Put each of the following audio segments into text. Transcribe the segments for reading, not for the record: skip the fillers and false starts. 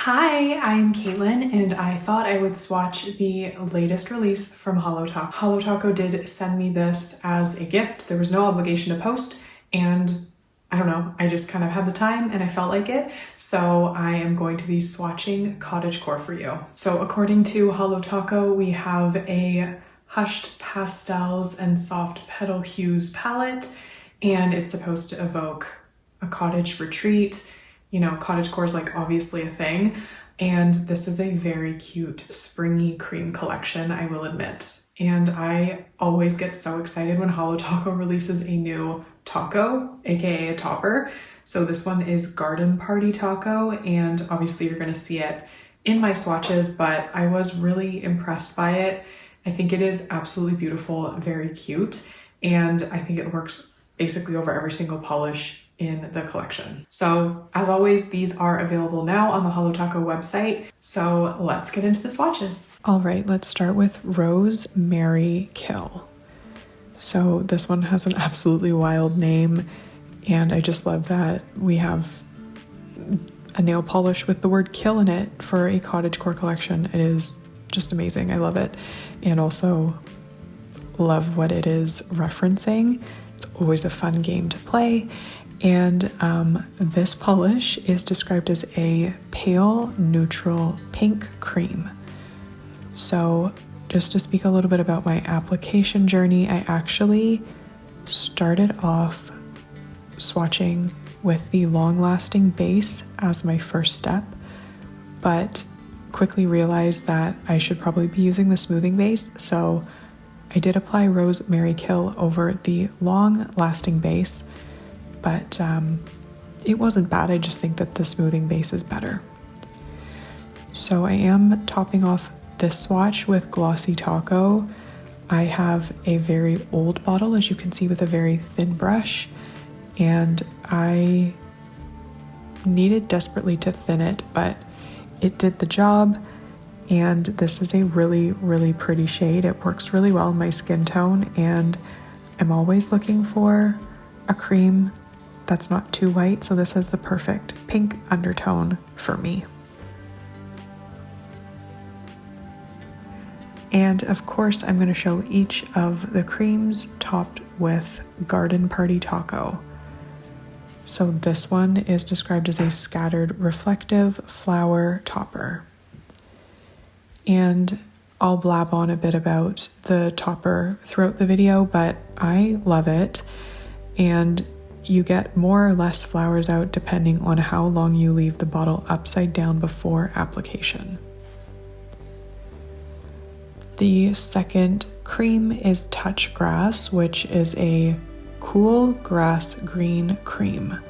Hi, I'm Caitlin, and I thought I would swatch the latest release from Holo Taco. Holo Taco did send me this as a gift. There was no obligation to post, and I don't know, I just kind of had the time and I felt like it. So I am going to be swatching Cottagecore for you. So according to Holo Taco, we have a hushed pastels and soft petal hues palette, and it's supposed to evoke a cottage retreat. You know, cottagecore is like obviously a thing, and this is a very cute springy cream collection, I will admit. And I always get so excited when Holo Taco releases a new taco, aka a topper. So this one is Garden Party Taco, and obviously you're gonna see it in my swatches, but I was really impressed by it. I think it is absolutely beautiful, very cute, and I think it works basically over every single polish in the collection. So as always, these are available now on the Holo Taco website. So let's get into the swatches. All right, let's start with Rose, Marry, Kill. So this one has an absolutely wild name, and I just love that we have a nail polish with the word kill in it for a cottagecore collection. It is just amazing. I love it. And also love what it is referencing. It's always a fun game to play. And this polish is described as a pale neutral pink cream. So just to speak a little bit about my application journey, I actually started off swatching with the long-lasting base as my first step, but quickly realized that I should probably be using the smoothing base. So I did apply Rose, Marry, Kill over the long-lasting base, but it wasn't bad. I just think that the smoothing base is better. So I am topping off this swatch with Glossy Taco. I have a very old bottle, as you can see, with a very thin brush, and I needed desperately to thin it, but it did the job. And this is a really, really pretty shade. It works really well in my skin tone, and I'm always looking for a cream that's not too white, so this has the perfect pink undertone for me. And of course, I'm going to show each of the creams topped with Garden Party Taco. So this one is described as a scattered reflective flower topper. And I'll blab on a bit about the topper throughout the video, but I love it. And you get more or less flowers out depending on how long you leave the bottle upside down before application. The second cream is Touch Grass, which is a cool grass green cream.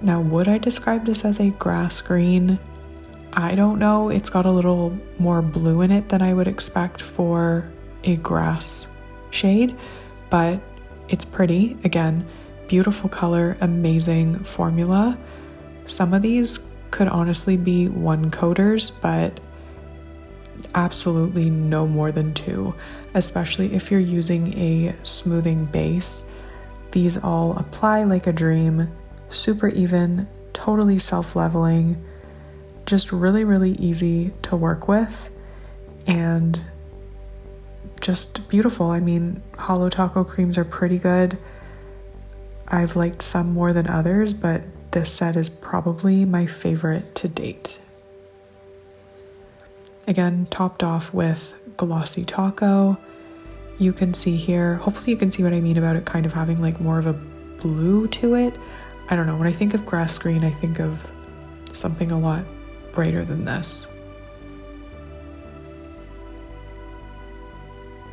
Now, would I describe this as a grass green? I don't know. It's got a little more blue in it than I would expect for a grass shade, but it's pretty. Again, beautiful color, amazing formula. Some of these could honestly be one coaters, but absolutely no more than two, especially if you're using a smoothing base. These all apply like a dream, super even, totally self-leveling, just really, really easy to work with, and just beautiful. I mean, Holo Taco creams are pretty good. I've liked some more than others, but this set is probably my favorite to date. Again, topped off with Glossy Taco. You can see here, hopefully you can see what I mean about it kind of having like more of a blue to it. I don't know, when I think of grass green, I think of something a lot brighter than this.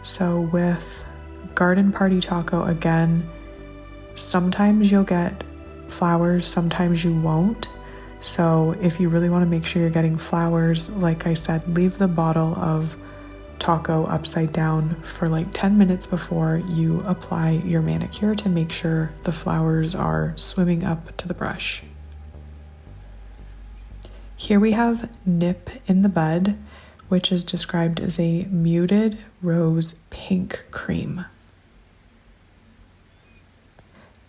So with Garden Party Taco, again, sometimes you'll get flowers, sometimes you won't. So if you really want to make sure you're getting flowers, like I said, leave the bottle of taco upside down for like 10 minutes before you apply your manicure to make sure the flowers are swimming up to the brush. Here we have Nip in the Bud, which is described as a muted rose pink cream.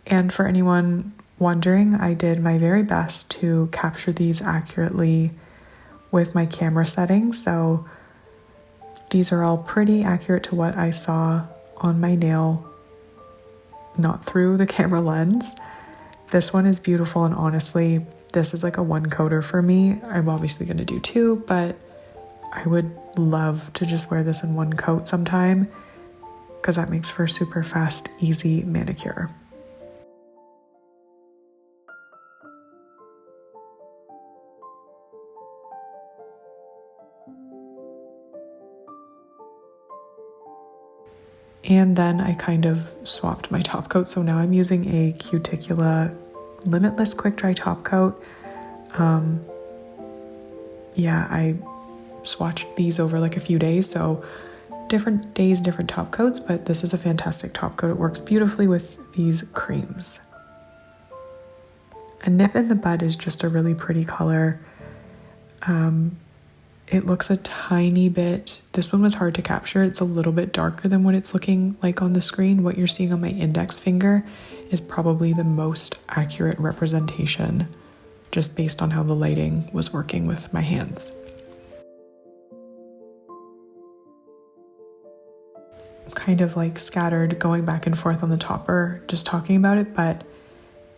And for anyone wondering, I did my very best to capture these accurately with my camera settings, so these are all pretty accurate to what I saw on my nail, not through the camera lens. This one is beautiful, and honestly, this is like a one coater for me. I'm obviously going to do two, but I would love to just wear this in one coat sometime because that makes for a super fast, easy manicure. And then I kind of swapped my top coat. So now I'm using a Cuticula Limitless Quick Dry top coat. Yeah, I swatched these over like a few days. So different days, different top coats, but this is a fantastic top coat. It works beautifully with these creams. A Nip in the Bud is just a really pretty color. It looks a tiny bit, this one was hard to capture. It's a little bit darker than what it's looking like on the screen. What you're seeing on my index finger is probably the most accurate representation, just based on how the lighting was working with my hands. Kind of like scattered, going back and forth on the topper, just talking about it, but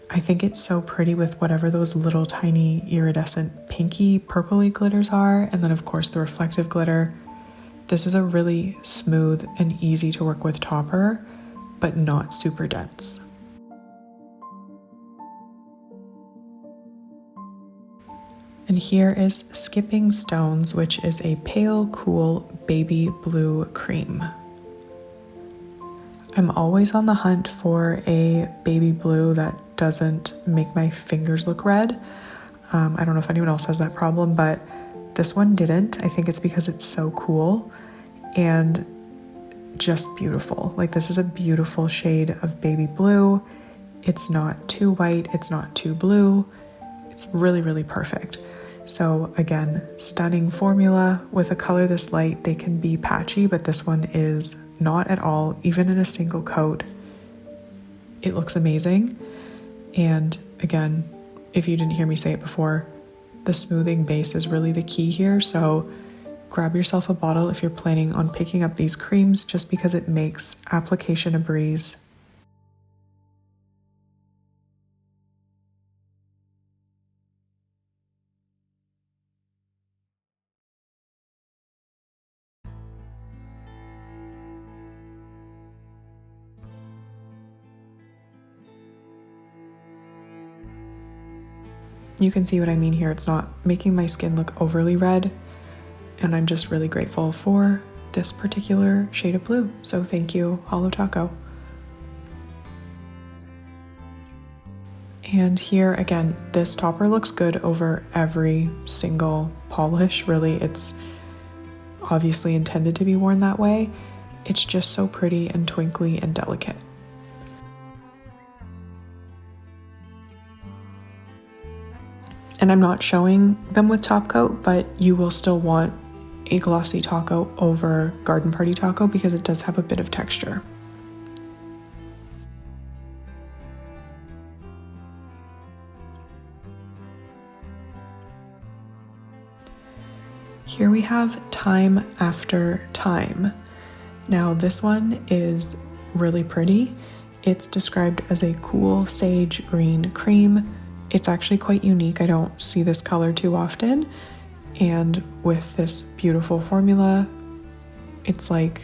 I think it's so pretty with whatever those little tiny iridescent pinky purpley glitters are, and then of course the reflective glitter. This is a really smooth and easy to work with topper, but not super dense. And here is Skipping Stones, which is a pale, cool baby blue cream. I'm always on the hunt for a baby blue that doesn't make my fingers look red. I don't know if anyone else has that problem, but this one didn't. I think it's because it's so cool and just beautiful. Like, this is a beautiful shade of baby blue. It's not too white, it's not too blue. It's really, really perfect. So again, stunning formula. With a color this light, they can be patchy, but this one is not at all. Even in a single coat, it looks amazing. And again, if you didn't hear me say it before, the smoothing base is really the key here. So grab yourself a bottle if you're planning on picking up these creams, just because it makes application a breeze. You can see what I mean here. It's not making my skin look overly red, and I'm just really grateful for this particular shade of blue. So thank you, Holo Taco. And here again, this topper looks good over every single polish. Really, it's obviously intended to be worn that way. It's just so pretty and twinkly and delicate. And I'm not showing them with top coat, but you will still want a glossy taco over Garden Party taco because it does have a bit of texture. Here we have Thyme After Thyme. Now this one is really pretty. It's described as a cool sage green cream. It's actually quite unique. I don't see this color too often. And with this beautiful formula, it's like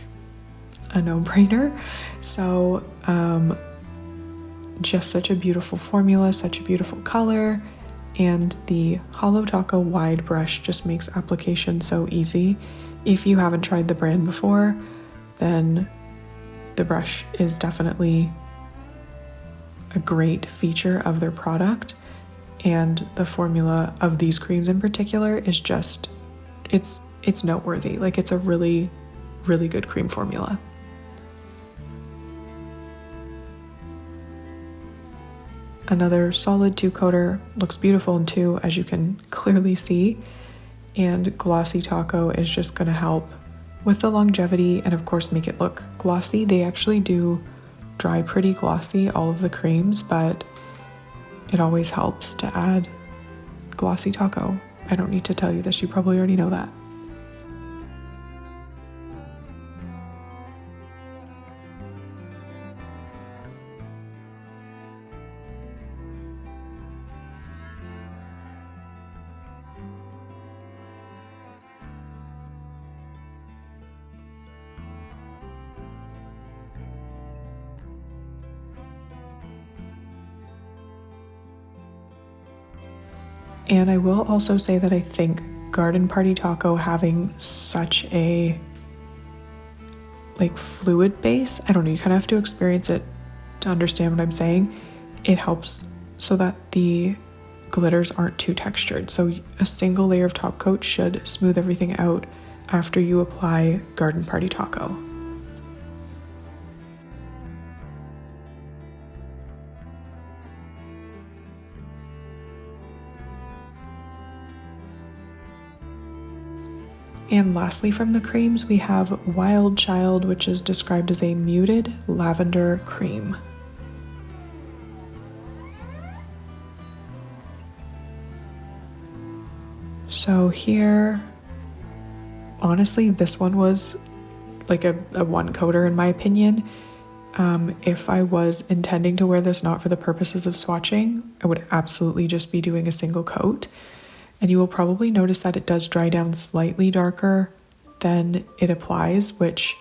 a no-brainer. So just such a beautiful formula, such a beautiful color. And the Holo Taco wide brush just makes application so easy. If you haven't tried the brand before, then the brush is definitely a great feature of their product. And the formula of these creams in particular is just, it's noteworthy. Like, it's a really, really good cream formula. Another solid 2-coater, looks beautiful in 2, as you can clearly see. And Glossy Taco is just gonna help with the longevity and of course make it look glossy. They actually do dry pretty glossy, all of the creams, but it always helps to add Glossy Taco. I don't need to tell you this, you probably already know that. And I will also say that I think Garden Party Taco having such a like fluid base, I don't know, you kind of have to experience it to understand what I'm saying. It helps so that the glitters aren't too textured. So a single layer of top coat should smooth everything out after you apply Garden Party Taco. And lastly, from the creams, we have Wild Child, which is described as a muted lavender cream. So here, honestly, this one was like a one coater in my opinion. If I was intending to wear this not for the purposes of swatching, I would absolutely just be doing a single coat. And you will probably notice that it does dry down slightly darker than it applies, which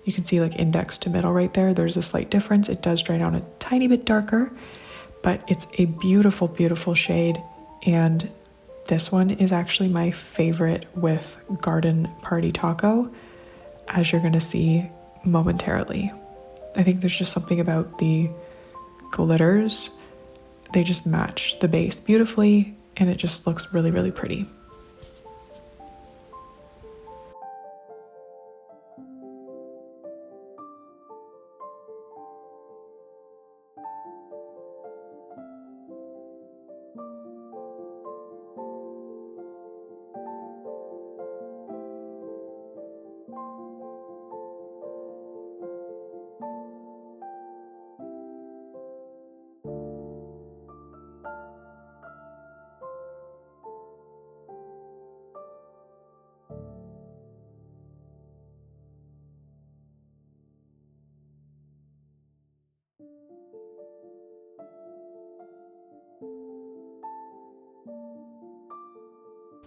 you can see like index to middle right there. There's a slight difference. It does dry down a tiny bit darker, but it's a beautiful, beautiful shade. And this one is actually my favorite with Garden Party Taco, as you're gonna see momentarily. I think there's just something about the glitters. They just match the base beautifully, and it just looks really, really pretty.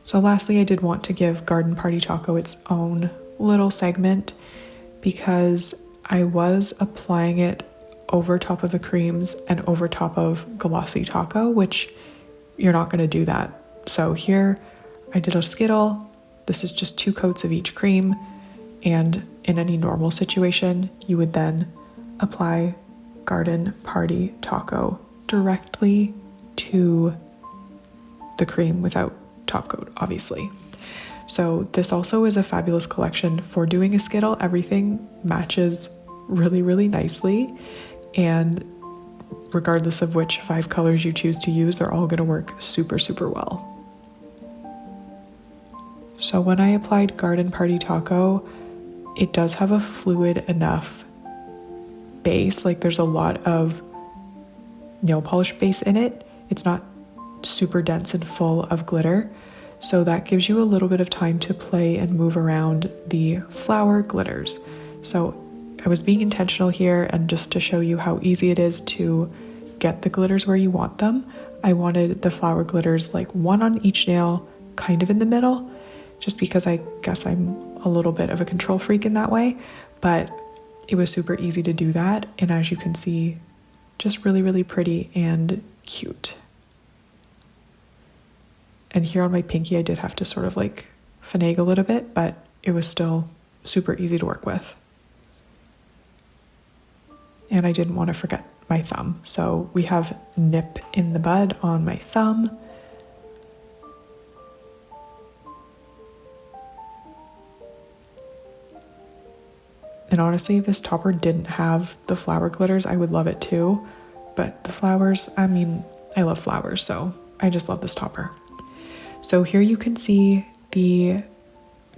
So lastly, I did want to give Garden Party Taco its own little segment because I was applying it over top of the creams and over top of Glossy Taco, which you're not going to do that. So here I did a skittle. This is just 2 coats of each cream, and in any normal situation you would then apply Garden Party Taco directly to the cream without top coat, obviously. So this also is a fabulous collection for doing a skittle. Everything matches really, really nicely, and regardless of which 5 colors you choose to use, they're all going to work super, super well. So when I applied Garden Party Taco, it does have a fluid enough base. Like there's a lot of nail polish base in it. It's not super dense and full of glitter, so that gives you a little bit of time to play and move around the flower glitters. So I was being intentional here, and just to show you how easy it is to get the glitters where you want them, I wanted the flower glitters like 1 on each nail, kind of in the middle, just because I guess I'm a little bit of a control freak in that way, but it was super easy to do that, and as you can see, just really, really pretty and cute. And here on my pinky, I did have to sort of like finagle it a bit, but it was still super easy to work with. And I didn't want to forget my thumb. So we have nip in the bud on my thumb. And honestly, if this topper didn't have the flower glitters, I would love it too. But the flowers, I mean, I love flowers, so I just love this topper. So here you can see the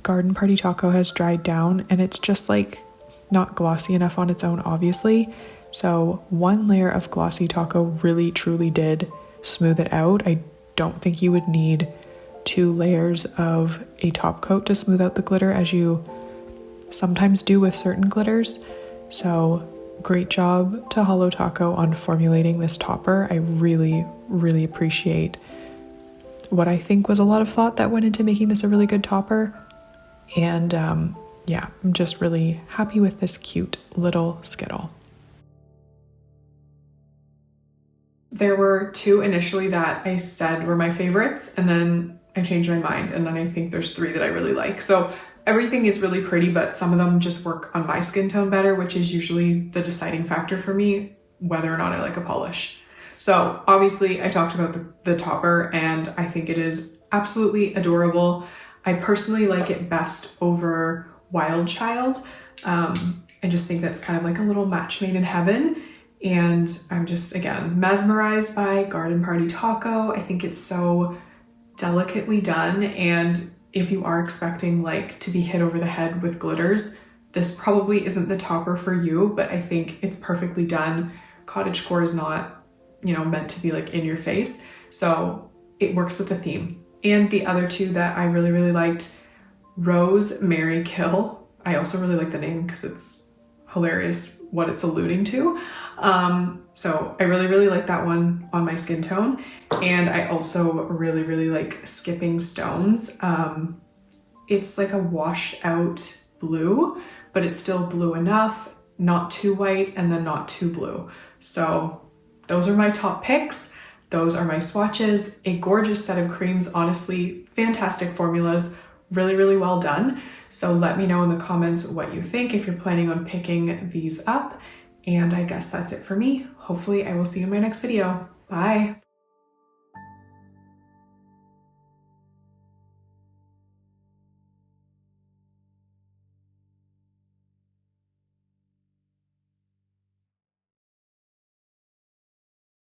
Garden Party Taco has dried down, and it's just like not glossy enough on its own, obviously. So 1 layer of Glossy Taco really truly did smooth it out. I don't think you would need 2 layers of a top coat to smooth out the glitter, as you sometimes do with certain glitters. So great job to Holo Taco on formulating this topper. I really, really appreciate what I think was a lot of thought that went into making this a really good topper. And yeah, I'm just really happy with this cute little skittle. There were 2 initially that I said were my favorites, and then I changed my mind, and then I think there's 3 that I really like. So everything is really pretty, but some of them just work on my skin tone better, which is usually the deciding factor for me, whether or not I like a polish. So obviously I talked about the topper, and I think it is absolutely adorable. I personally like it best over Wild Child. I just think that's kind of like a little match made in heaven. And I'm just, again, mesmerized by Garden Party Taco. I think it's so delicately done, and if you are expecting like to be hit over the head with glitters, this probably isn't the topper for you, but I think it's perfectly done. Cottagecore is not, you know, meant to be like in your face, so it works with the theme. And the other 2 that I really, really liked, Rose, Marry, Kill. I also really like the name because it's hilarious what it's alluding to. So I really, really like that one on my skin tone. And I also really, really like Skipping Stones. It's like a washed out blue, but it's still blue enough, not too white and then not too blue. So those are my top picks. Those are my swatches. A gorgeous set of creams, honestly, fantastic formulas, really, really well done. So let me know in the comments what you think if you're planning on picking these up. And I guess that's it for me. Hopefully I will see you in my next video. Bye.